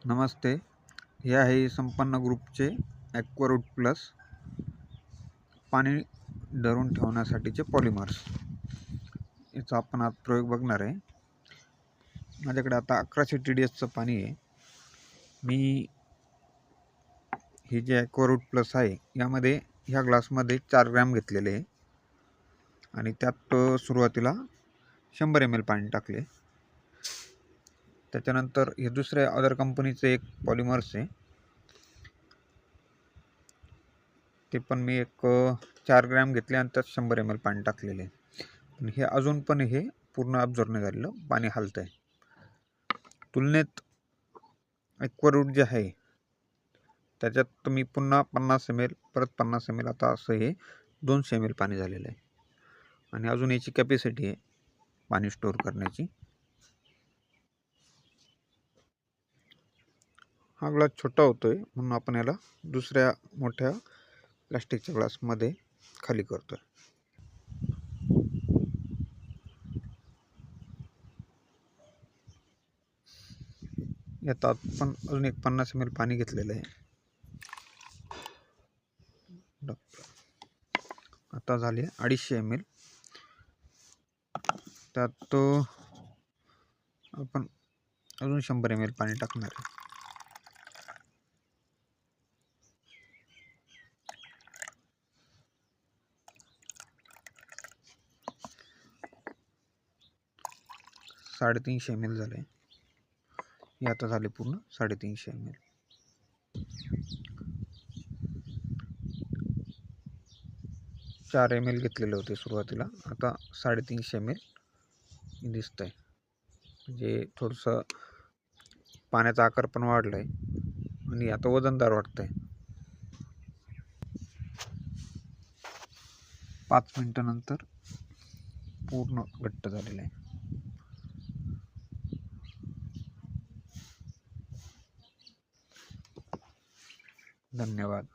नमस्ते. हे आहे संपन्न ग्रुपचे ॲक्वारूट प्लस पाणी धरून ठेवण्यासाठीचे पॉलिमर्स. याचा आपण आज प्रयोग बघणार आहे. माझ्याकडे आता 1100 TDSचं पाणी आहे. मी हे जे ॲक्वारूट प्लस आहे यामध्ये ह्या ग्लासमध्ये 4 ग्रॅम घेतलेले आहे आणि त्यात सुरुवातीला 100 ml पाणी टाकले. त्याच्यानंतर हे दुसऱ्या अदर कंपनीचे एक पॉलिमर्स आहे, ते पण मी एक 4 ग्रॅम घेतले आणि त्यात 100 ml पाणी टाकलेले. पण हे अजून पण हे पूर्ण ॲब्झॉर्ब नाही झालेलं, पाणी हलतं आहे. तुलनेत ॲक्वारूट जे आहे त्याच्यात मी पुन्हा 50 ml परत 50 ml आता असं हे 200 ml पाणी झालेलं आहे आणि अजून याची कॅपॅसिटी आहे पाणी स्टोअर करण्याची. हा ग्लास छोटा होतोय म्हणून आपण याला दुसऱ्या मोठ्या प्लास्टिकच्या ग्लासमध्ये खाली करतोय. यात आपण अजून एक 50 ml पाणी घेतलेलं आहे. आता झाले 250 ml. त्यात आपण अजून 100 ml पाणी टाकणार आहे. ,350 ml झाले. हे आता झाले पूर्ण 350 ml. चार ml घेतलेले होते सुरुवातीला, आता 350 ml दिसत आहे. म्हणजे थोडंसं पाण्याचा आकार पण वाढला आहे आणि आता वजनदार वाटत आहे. 5 मिनिटानंतर पूर्ण घट्ट झालेलं आहे. धन्यवाद.